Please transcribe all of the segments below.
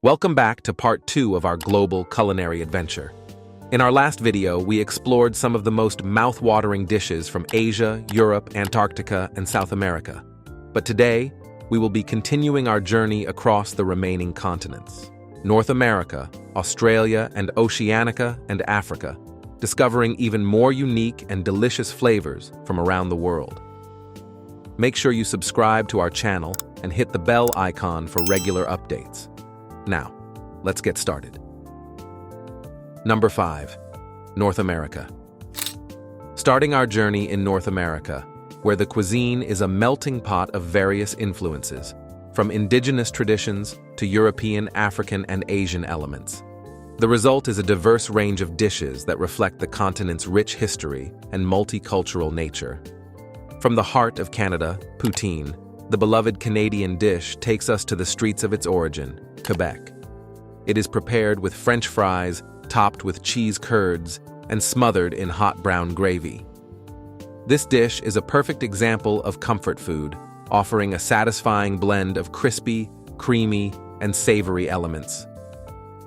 Welcome back to part 2 of our Global Culinary Adventure. In our last video, we explored some of the most mouth-watering dishes from Asia, Europe, Antarctica, and South America. But today, we will be continuing our journey across the remaining continents: North America, Australia, and Oceania, and Africa, discovering even more unique and delicious flavors from around the world. Make sure you subscribe to our channel and hit the bell icon for regular updates. Now, let's get started. Number 5. North America. Starting our journey in North America, where the cuisine is a melting pot of various influences, from indigenous traditions to European, African, and Asian elements. The result is a diverse range of dishes that reflect the continent's rich history and multicultural nature. From the heart of Canada, Poutine, the beloved Canadian dish, takes us to the streets of its origin, Quebec. It is prepared with French fries, topped with cheese curds, and smothered in hot brown gravy. This dish is a perfect example of comfort food, offering a satisfying blend of crispy, creamy, and savory elements.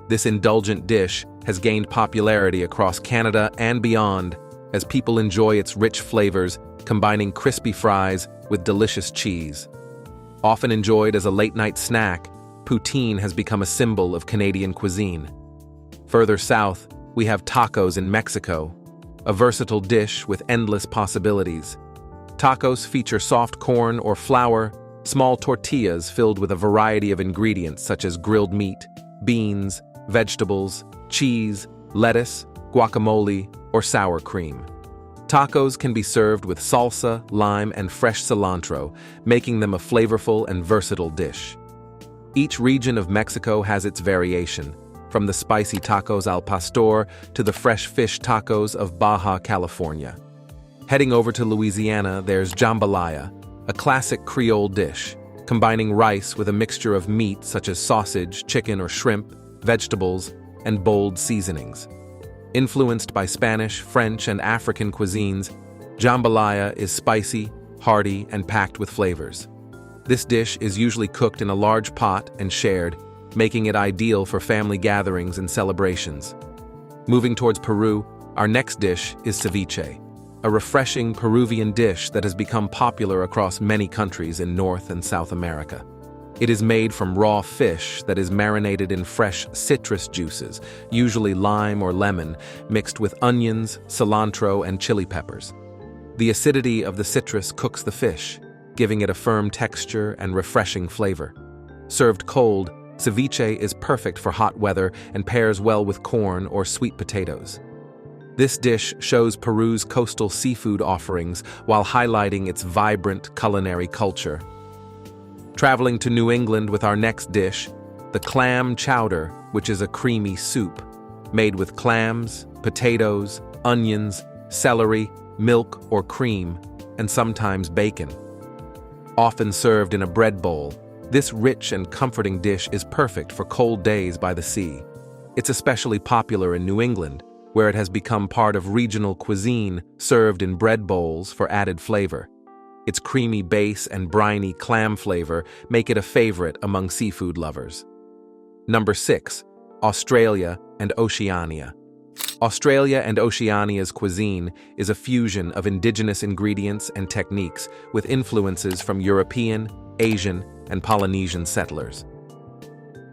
This indulgent dish has gained popularity across Canada and beyond as people enjoy its rich flavors, combining crispy fries with delicious cheese. Often enjoyed as a late-night snack, poutine has become a symbol of Canadian cuisine. Further south, we have tacos in Mexico, a versatile dish with endless possibilities. Tacos feature soft corn or flour, small tortillas filled with a variety of ingredients such as grilled meat, beans, vegetables, cheese, lettuce, guacamole, or sour cream. Tacos can be served with salsa, lime, and fresh cilantro, making them a flavorful and versatile dish. Each region of Mexico has its variation, from the spicy tacos al pastor to the fresh fish tacos of Baja California. Heading over to Louisiana, there's jambalaya, a classic Creole dish, combining rice with a mixture of meat such as sausage, chicken or shrimp, vegetables, and bold seasonings. Influenced by Spanish, French, and African cuisines, jambalaya is spicy, hearty, and packed with flavors. This dish is usually cooked in a large pot and shared, making it ideal for family gatherings and celebrations. Moving towards Peru, our next dish is ceviche, a refreshing Peruvian dish that has become popular across many countries in North and South America. It is made from raw fish that is marinated in fresh citrus juices, usually lime or lemon, mixed with onions, cilantro, and chili peppers. The acidity of the citrus cooks the fish, giving it a firm texture and refreshing flavor. Served cold, ceviche is perfect for hot weather and pairs well with corn or sweet potatoes. This dish shows Peru's coastal seafood offerings while highlighting its vibrant culinary culture. Traveling to New England with our next dish, the clam chowder, which is a creamy soup, made with clams, potatoes, onions, celery, milk or cream, and sometimes bacon. Often served in a bread bowl, this rich and comforting dish is perfect for cold days by the sea. It's especially popular in New England, where it has become part of regional cuisine served in bread bowls for added flavor. Its creamy base and briny clam flavor make it a favorite among seafood lovers. Number 6. Australia and Oceania. Australia and Oceania's cuisine is a fusion of indigenous ingredients and techniques with influences from European, Asian, and Polynesian settlers.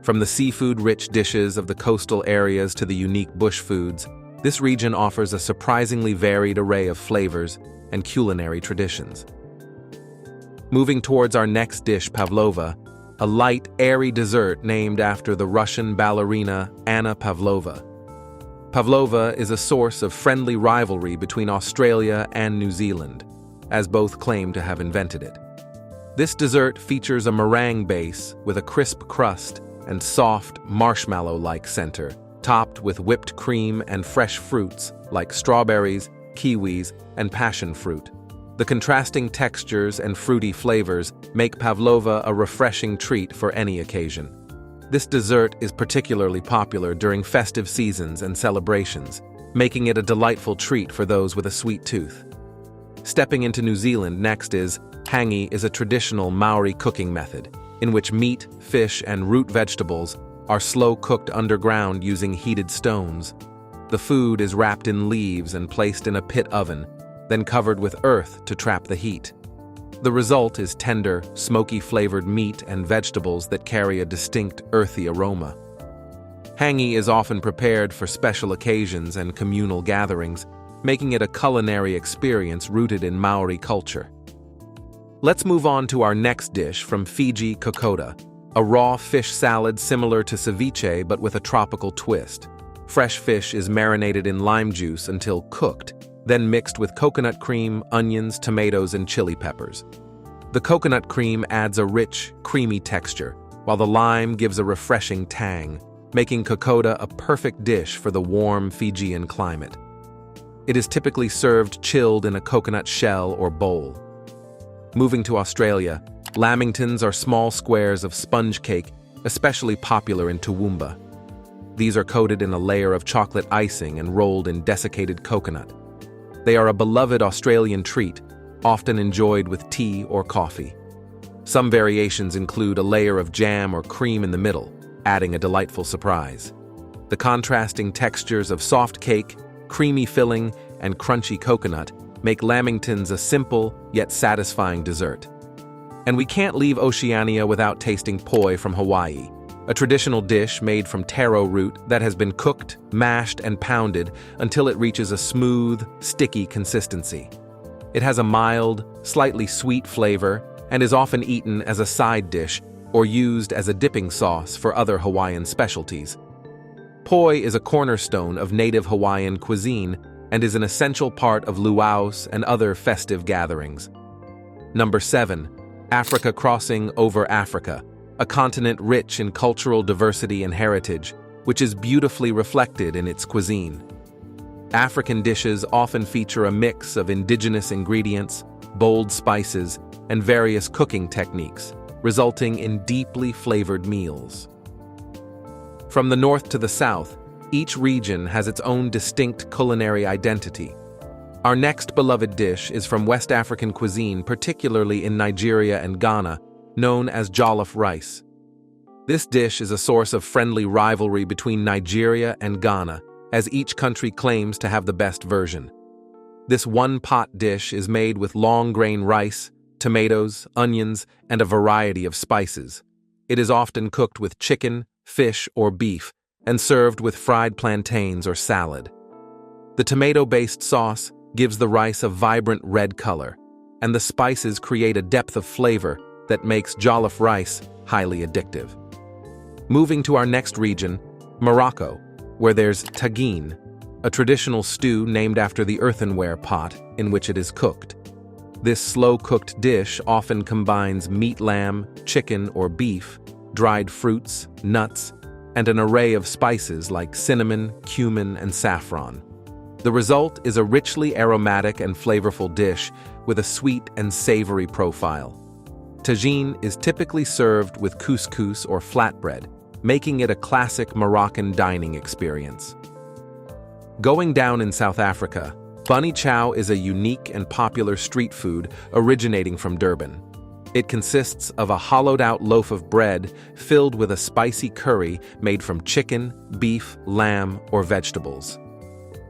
From the seafood-rich dishes of the coastal areas to the unique bush foods, this region offers a surprisingly varied array of flavors and culinary traditions. Moving towards our next dish, pavlova, a light, airy dessert named after the Russian ballerina Anna Pavlova. Pavlova is a source of friendly rivalry between Australia and New Zealand, as both claim to have invented it. This dessert features a meringue base with a crisp crust and soft, marshmallow-like center, topped with whipped cream and fresh fruits like strawberries, kiwis, and passion fruit. The contrasting textures and fruity flavors make pavlova a refreshing treat for any occasion. This dessert is particularly popular during festive seasons and celebrations, making it a delightful treat for those with a sweet tooth. Stepping into New Zealand next is hangi is a traditional Maori cooking method, in which meat, fish, and root vegetables are slow-cooked underground using heated stones. The food is wrapped in leaves and placed in a pit oven, then covered with earth to trap the heat. The result is tender, smoky-flavored meat and vegetables that carry a distinct earthy aroma. Hangi is often prepared for special occasions and communal gatherings, making it a culinary experience rooted in Maori culture. Let's move on to our next dish from Fiji, kokoda, a raw fish salad similar to ceviche but with a tropical twist. Fresh fish is marinated in lime juice until cooked, then mixed with coconut cream, onions, tomatoes, and chili peppers. The coconut cream adds a rich, creamy texture, while the lime gives a refreshing tang, making kokoda a perfect dish for the warm Fijian climate. It is typically served chilled in a coconut shell or bowl. Moving to Australia, lamingtons are small squares of sponge cake, especially popular in Toowoomba. These are coated in a layer of chocolate icing and rolled in desiccated coconut. They are a beloved Australian treat, often enjoyed with tea or coffee. Some variations include a layer of jam or cream in the middle, adding a delightful surprise. The contrasting textures of soft cake, creamy filling, and crunchy coconut make lamingtons a simple yet satisfying dessert. And we can't leave Oceania without tasting poi from Hawaii, a traditional dish made from taro root that has been cooked, mashed, and pounded until it reaches a smooth, sticky consistency. It has a mild, slightly sweet flavor and is often eaten as a side dish or used as a dipping sauce for other Hawaiian specialties. Poi is a cornerstone of native Hawaiian cuisine and is an essential part of luau's and other festive gatherings. Number 7. Africa crossing over Africa, a continent rich in cultural diversity and heritage, which is beautifully reflected in its cuisine. African dishes often feature a mix of indigenous ingredients, bold spices, and various cooking techniques, resulting in deeply flavored meals. From the north to the south, each region has its own distinct culinary identity. Our next beloved dish is from West African cuisine, particularly in Nigeria and Ghana, known as Jollof rice. This dish is a source of friendly rivalry between Nigeria and Ghana, as each country claims to have the best version. This one-pot dish is made with long-grain rice, tomatoes, onions, and a variety of spices. It is often cooked with chicken, fish, or beef, and served with fried plantains or salad. The tomato-based sauce gives the rice a vibrant red color, and the spices create a depth of flavor that makes jollof rice highly addictive. Moving to our next region, Morocco, where there's tagine, a traditional stew named after the earthenware pot in which it is cooked. This slow-cooked dish often combines meat lamb, chicken or beef, dried fruits, nuts, and an array of spices like cinnamon, cumin, and saffron. The result is a richly aromatic and flavorful dish with a sweet and savory profile. Tagine is typically served with couscous or flatbread, making it a classic Moroccan dining experience. Going down in South Africa, bunny chow is a unique and popular street food originating from Durban. It consists of a hollowed-out loaf of bread filled with a spicy curry made from chicken, beef, lamb, or vegetables.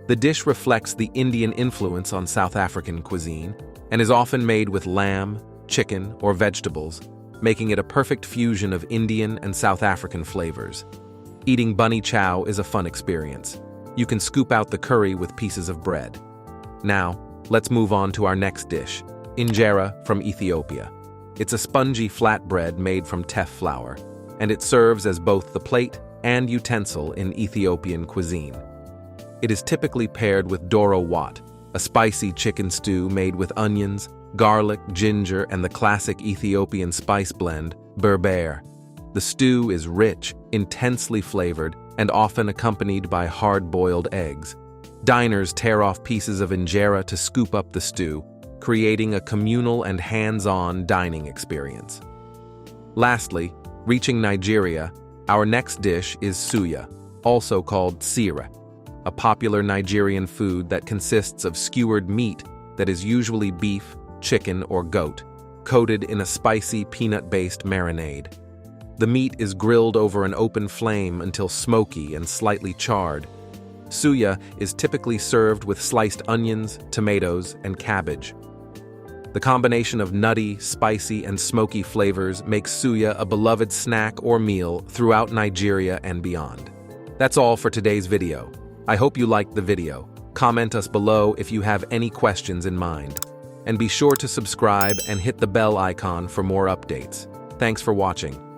The dish reflects the Indian influence on South African cuisine and is often made with lamb, chicken, or vegetables, making it a perfect fusion of Indian and South African flavors. Eating bunny chow is a fun experience. You can scoop out the curry with pieces of bread. Now, let's move on to our next dish, injera from Ethiopia. It's a spongy flatbread made from teff flour, and it serves as both the plate and utensil in Ethiopian cuisine. It is typically paired with doro wat, a spicy chicken stew made with onions, garlic, ginger, and the classic Ethiopian spice blend, berbere. The stew is rich, intensely flavored, and often accompanied by hard-boiled eggs. Diners tear off pieces of injera to scoop up the stew, creating a communal and hands-on dining experience. Lastly, reaching Nigeria, our next dish is suya, also called sire, a popular Nigerian food that consists of skewered meat that is usually beef, chicken, or goat, coated in a spicy peanut-based marinade. The meat is grilled over an open flame until smoky and slightly charred. Suya is typically served with sliced onions, tomatoes, and cabbage. The combination of nutty, spicy, and smoky flavors makes suya a beloved snack or meal throughout Nigeria and beyond. That's all for today's video. I hope you liked the video. Comment us below if you have any questions in mind. And be sure to subscribe and hit the bell icon for more updates. Thanks for watching.